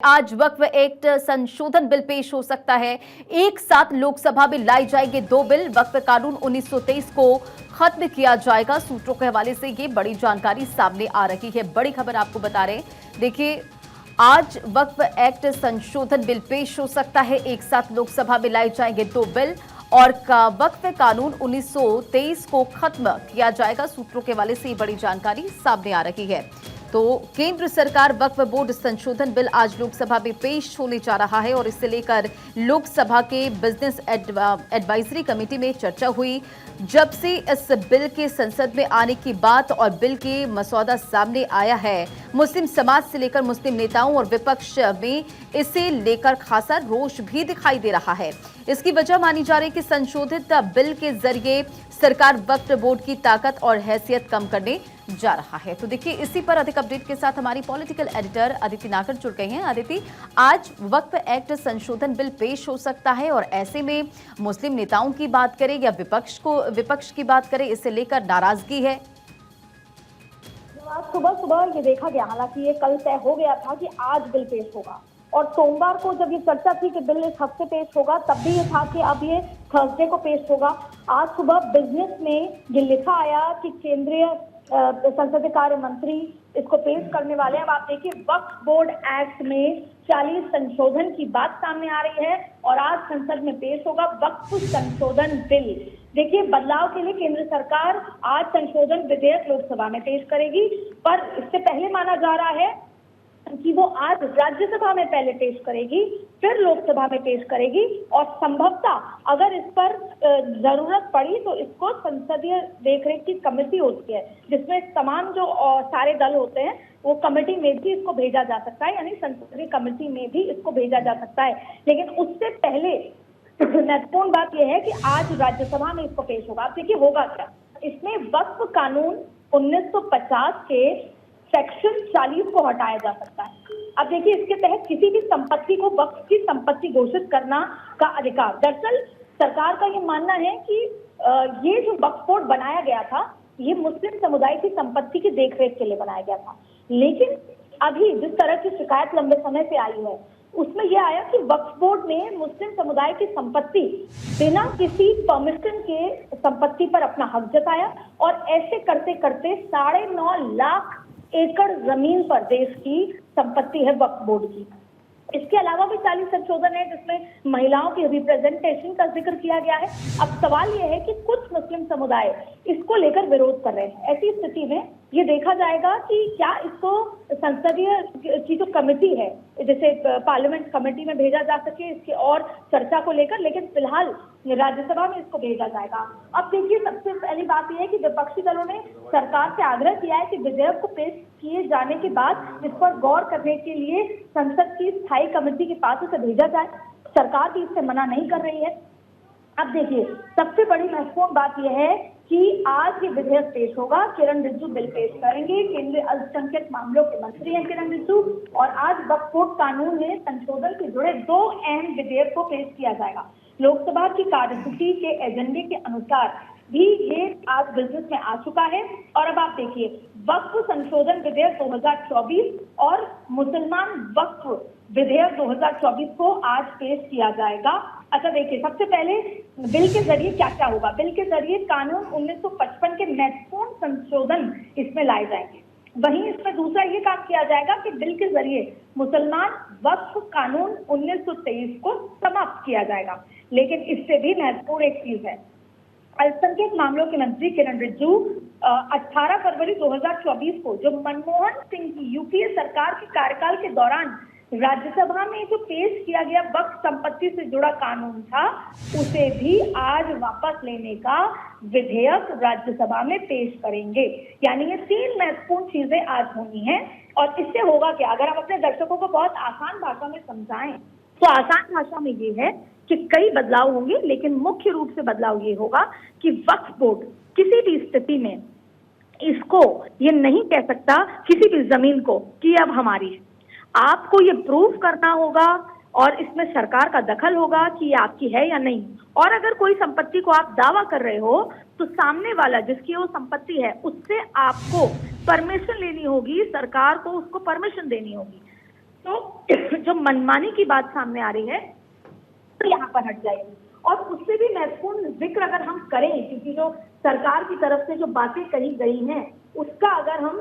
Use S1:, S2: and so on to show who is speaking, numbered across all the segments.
S1: आज वक्फ एक्ट संशोधन बिल पेश हो सकता है। एक साथ लोकसभा में लाई जाएंगे दो बिल। वक्फ कानून 1923 को खत्म किया जाएगा। सूत्रों के हवाले से ये बड़ी जानकारी सामने आ रही है। बड़ी खबर आपको बता रहे हैं। देखिए, आज वक्फ एक्ट संशोधन बिल पेश हो सकता है। एक साथ लोकसभा में लाई जाएंगे दो बिल और वक्फ कानून 1923 को खत्म किया जाएगा। सूत्रों के हवाले से ये बड़ी जानकारी सामने आ रही है। तो केंद्र सरकार वक्फ बोर्ड संशोधन बिल आज लोकसभा में पेश होने जा रहा है और इससे लेकर लोकसभा के बिजनेस एडवाइजरी कमेटी में चर्चा हुई। जब से इस बिल के संसद में आने की बात और बिल के मसौदा सामने आया है, मुस्लिम समाज से लेकर मुस्लिम नेताओं और विपक्ष में इसे लेकर खासा रोष भी दिखाई दे रहा है। इसकी वजह मानी जा रही है कि संशोधित बिल के जरिए सरकार वक्फ बोर्ड की ताकत और हैसियत कम करने जा रहा है। तो देखिए, इसी पर अधिक अपडेट के साथ हमारी पॉलिटिकल एडिटर अदिति नागर जुड़ गई हैं। अदिति, आज वक्फ एक्ट संशोधन बिल पेश हो सकता है और ऐसे में मुस्लिम नेताओं की बात करें या विपक्ष की बात करें, इससे लेकर नाराजगी है।
S2: आज सुबह सुबह ये देखा गया, हालांकि ये कल तय हो गया था कि आज बिल पेश होगा और सोमवार को जब ये चर्चा थी कि बिल इस हफ्ते पेश होगा, तब भी ये था कि अब ये थर्सडे को पेश होगा। आज सुबह बिजनेस में ये लिखा आया कि केंद्रीय संसदीय कार्य मंत्री इसको पेश करने वाले हैं। अब आप देखिए, वक्फ बोर्ड एक्ट में 40 संशोधन की बात सामने आ रही है और आज संसद में पेश होगा वक्फ संशोधन बिल। देखिए, बदलाव के लिए केंद्र सरकार आज संशोधन विधेयक लोकसभा में पेश करेगी, पर इससे पहले माना जा रहा है कि वो आज राज्यसभा में पहले पेश करेगी, फिर लोकसभा में पेश करेगी और संभवतः अगर इस पर जरूरत पड़ी तो इसको संसदीय देखरेख की कमेटी होती है, जिसमें तमाम जो सारे दल होते हैं वो कमेटी में भी इसको भेजा जा सकता है, यानी संसदीय कमेटी में भी इसको भेजा जा सकता है। लेकिन उससे पहले महत्वपूर्ण बात यह है कि आज राज्यसभा में इसको पेश होगा। आप देखिए, होगा क्या इसमें, वक्फ कानून 1950 के सेक्शन 40 को हटाया जा सकता है। अब देखिए, इसके तहत किसी भी संपत्ति को वक्फ की संपत्ति घोषित करना का अधिकार। दरअसल सरकार का ये मानना है कि ये जो वक्फ बोर्ड बनाया गया था, ये मुस्लिम समुदाय की संपत्ति की देखरेख के लिए बनाया गया था। लेकिन अभी जिस तरह की शिकायत लंबे समय से आई है, उसमें यह आया कि वक्फ बोर्ड ने मुस्लिम समुदाय की संपत्ति बिना किसी परमिशन के संपत्ति पर अपना हक जताया और ऐसे करते करते 9.5 लाख एकड़ जमीन पर देश की संपत्ति है वक्फ बोर्ड की। इसके अलावा भी 40 संशोधन है जिसमें महिलाओं की रिप्रेजेंटेशन का जिक्र किया गया है। अब सवाल यह है कि कुछ मुस्लिम समुदाय इसको लेकर विरोध कर रहे हैं। ऐसी स्थिति में ये देखा जाएगा कि क्या इसको संसदीय की जो कमेटी है, जैसे पार्लियामेंट कमेटी में भेजा जा सके इसकी और चर्चा को लेकर, लेकिन फिलहाल राज्यसभा में इसको भेजा जाएगा। अब देखिए, सबसे पहली बात यह है कि विपक्षी दलों ने सरकार से आग्रह किया है कि विधेयक को पेश किए जाने के बाद इस पर गौर करने के लिए संसद की स्थायी कमेटी के पास इसे भेजा जाए। सरकार भी इससे मना नहीं कर रही है। अब देखिए, सबसे बड़ी महत्वपूर्ण बात यह है कि आज ये विधेयक पेश होगा। किरण रिजिजू बिल पेश करेंगे। केंद्रीय अल्पसंख्यक मामलों के मंत्री हैं किरण रिजिजू, और आज वक्फ बोर्ड कानून में संशोधन से जुड़े 2 अहम विधेयक को पेश किया जाएगा। लोकसभा की कार्यसूची के एजेंडे के अनुसार भी ये आज बिजनेस में आ चुका है। और अब आप देखिए, वक्फ संशोधन विधेयक 2024 और मुसलमान वक्फ विधेयक 2024 को आज पेश किया जाएगा। अच्छा देखिए, सबसे पहले बिल के जरिए क्या क्या होगा। बिल के जरिए कानून 1955 के महत्वपूर्ण संशोधन इसमें लाए जाएंगे। वहीं इसमें दूसरा ये काम किया जाएगा कि बिल के जरिए मुसलमान वक्फ कानून 1923 को समाप्त किया जाएगा। लेकिन इससे भी महत्वपूर्ण एक चीज है, अल्पसंख्यक मामलों के मंत्री किरण रिजिजू 18 फरवरी 2024 को जो मनमोहन सिंह की यूपीए सरकार के कार्यकाल के दौरान राज्यसभा में जो पेश किया गया वक्फ संपत्ति से जुड़ा कानून था, उसे भी आज वापस लेने का विधेयक राज्यसभा में पेश करेंगे। यानी ये 3 महत्वपूर्ण चीजें आज होनी है। और इससे होगा क्या, अगर हम अपने दर्शकों को बहुत आसान भाषा में समझाएं तो आसान भाषा में ये है कि कई बदलाव होंगे, लेकिन मुख्य रूप से बदलाव ये होगा कि वक्फ बोर्ड किसी भी स्थिति में इसको ये नहीं कह सकता किसी भी जमीन को कि अब हमारी है। आपको ये प्रूव करना होगा और इसमें सरकार का दखल होगा कि ये आपकी है या नहीं। और अगर कोई संपत्ति को आप दावा कर रहे हो तो सामने वाला जिसकी वो संपत्ति है उससे आपको परमिशन लेनी होगी, सरकार को उसको परमिशन देनी होगी। तो जो मनमानी की बात सामने आ रही है तो यहाँ पर हट जाएगी। और उससे भी महत्वपूर्ण जिक्र अगर हम करें, क्योंकि जो सरकार की तरफ से जो बातें कही गई हैं उसका अगर हम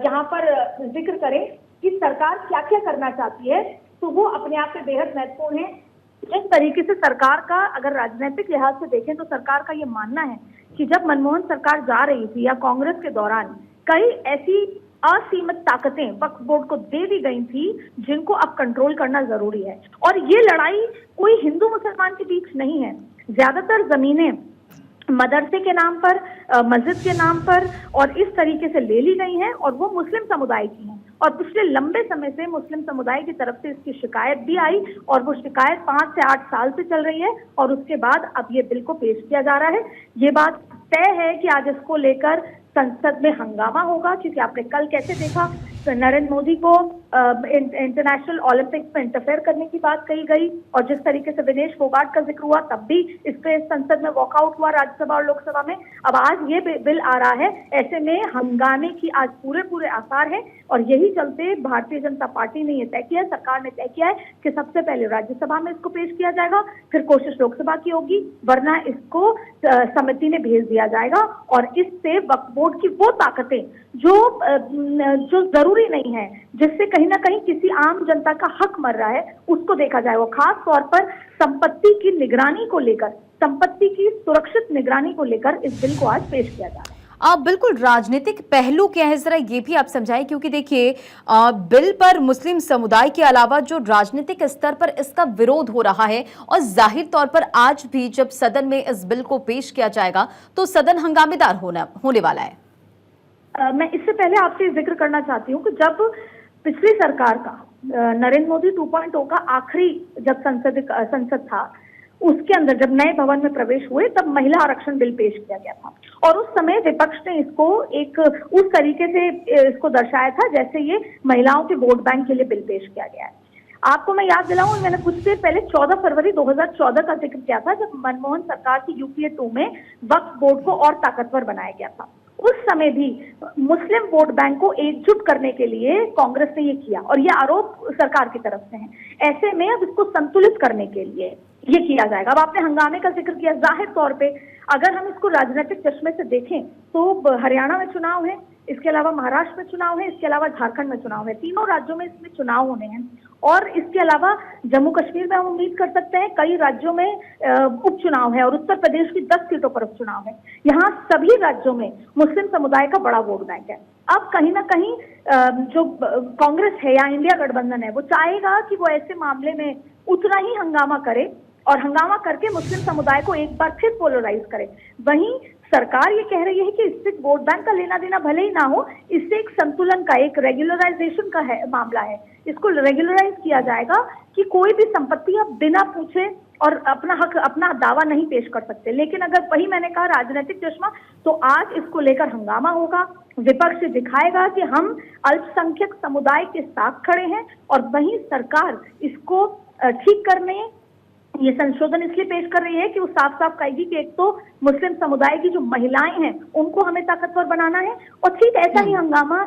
S2: यहाँ पर जिक्र करें कि सरकार क्या क्या करना चाहती है, तो वो अपने आप में बेहद महत्वपूर्ण है। जिस तरीके से सरकार का अगर राजनीतिक लिहाज से देखें तो सरकार का ये मानना है कि जब मनमोहन सरकार जा रही थी या कांग्रेस के दौरान कई ऐसी असीमित ताकतें वक्फ बोर्ड को दे दी गई थी जिनको अब कंट्रोल करना जरूरी है। और ये लड़ाई कोई हिंदू मुसलमान के बीच नहीं है। ज्यादातर जमीनें मदरसे के नाम पर, मस्जिद के नाम पर और इस तरीके से ले ली गई हैं और वो मुस्लिम समुदाय की हैं। और पिछले लंबे समय से मुस्लिम समुदाय की तरफ से इसकी शिकायत भी आई और वो शिकायत 5 से 8 साल से चल रही है और उसके बाद अब ये बिल को पेश किया जा रहा है। ये बात तय है कि आज इसको लेकर संसद में हंगामा होगा, क्योंकि आपने कल कैसे देखा नरेंद्र मोदी को इंटरनेशनल ओलंपिक्स में इंटरफेयर करने की बात कही गई और जिस तरीके से विनेश फोगाट का जिक्र हुआ तब भी इस पे संसद में वॉकआउट हुआ राज्यसभा और लोकसभा में। अब आज ये बिल आ रहा है, ऐसे में हंगामे की आज पूरे आसार है और यही चलते भारतीय जनता पार्टी ने ये तय किया, सरकार ने तय किया है कि सबसे पहले राज्यसभा में इसको पेश किया जाएगा, फिर कोशिश लोकसभा की होगी, वरना इसको समिति में भेज दिया जाएगा। और इससे वक्फ बोर्ड की वो ताकतें जो जरूरी नहीं है, जिससे कहीं ना कहीं किसी आम जनता का हक मर रहा है, उसको देखा जाए। वो खास तौर पर संपत्ति की निगरानी को लेकर, संपत्ति की सुरक्षित निगरानी को लेकर इस बिल को आज पेश किया जा रहा है।
S1: आप बिल्कुल राजनीतिक पहलू क्या है जरा ये भी आप समझाएं, क्योंकि देखिए बिल पर मुस्लिम समुदाय के अलावा जो राजनीतिक स्तर पर इसका विरोध हो रहा है और जाहिर तौर पर आज भी जब सदन में इस बिल को पेश किया जाएगा तो सदन हंगामेदार होने वाला है।
S2: मैं इससे पहले आपसे जिक्र करना चाहती हूँ कि जब पिछली सरकार का नरेंद्र मोदी 2.0 का आखिरी जब संसद था, उसके अंदर जब नए भवन में प्रवेश हुए तब महिला आरक्षण बिल पेश किया गया था और उस समय विपक्ष ने इसको एक उस तरीके से इसको दर्शाया था जैसे ये महिलाओं के वोट बैंक के लिए बिल पेश किया गया है। आपको मैं याद दिलाऊं, मैंने कुछ देर पहले 14 फरवरी 2014 का जिक्र किया था जब मनमोहन सरकार की यूपीए 2 में वक्फ बोर्ड को और ताकतवर बनाया गया था। उस समय भी मुस्लिम वोट बैंक को एकजुट करने के लिए कांग्रेस ने ये किया और ये आरोप सरकार की तरफ से है। ऐसे में अब इसको संतुलित करने के लिए ये किया जाएगा। अब आपने हंगामे का जिक्र किया, जाहिर तौर पे अगर हम इसको राजनीतिक चश्मे से देखें तो हरियाणा में चुनाव है, इसके अलावा महाराष्ट्र में चुनाव है, इसके अलावा झारखंड में चुनाव है, तीनों राज्यों में इसमें चुनाव होने हैं। और इसके अलावा जम्मू कश्मीर में हम उम्मीद कर सकते हैं कई राज्यों में उपचुनाव है और उत्तर प्रदेश की 10 सीटों पर उपचुनाव है। यहाँ सभी राज्यों में मुस्लिम समुदाय का बड़ा वोट बैंक है। अब कहीं ना कहीं जो कांग्रेस है या इंडिया गठबंधन है वो चाहेगा कि वो ऐसे मामले में उतना ही हंगामा करे और हंगामा करके मुस्लिम समुदाय को एक बार फिर पोलराइज करे। वहीं सरकार ये कह रही है कि इससे वोट बैंक का लेना देना भले ही ना हो, इससे एक संतुलन का, एक रेगुलराइजेशन का मामला है। इसको रेगुलराइज किया जाएगा कि कोई भी संपत्ति आप बिना पूछे और अपना हक, अपना दावा नहीं पेश कर सकते। लेकिन अगर वही मैंने कहा राजनीतिक चश्मा, तो आज इसको लेकर हंगामा होगा, विपक्ष दिखाएगा कि हम अल्पसंख्यक समुदाय के साथ खड़े हैं और वहीं सरकार इसको ठीक करने ये संशोधन इसलिए पेश कर रही है कि वो साफ साफ कहेगी कि एक तो मुस्लिम समुदाय की जो महिलाएं हैं उनको हमें ताकतवर बनाना है। और ठीक ऐसा ही हंगामा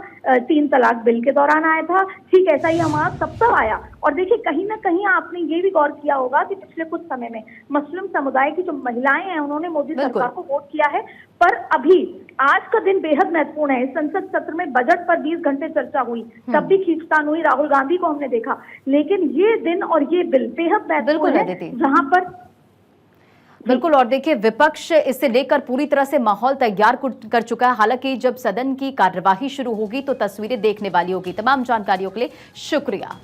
S2: 3 तलाक बिल के दौरान आया था, ठीक ऐसा ही हमारा सब आया। और देखिए कहीं ना कहीं आपने ये भी गौर किया होगा कि पिछले कुछ समय में मुस्लिम समुदाय की जो महिलाएं हैं उन्होंने मोदी सरकार को वोट किया है। पर अभी आज का दिन बेहद महत्वपूर्ण है। संसद सत्र में बजट पर 20 घंटे चर्चा हुई, तब भी खींचतान हुई, राहुल गांधी को हमने देखा, लेकिन ये दिन और ये बिल बेहद महत्वपूर्ण है जहां पर
S1: बिल्कुल। और देखिए विपक्ष इसे लेकर पूरी तरह से माहौल तैयार कर चुका है। हालांकि जब सदन की कार्यवाही शुरू होगी तो तस्वीरें देखने वाली होगी। तमाम जानकारियों के लिए शुक्रिया।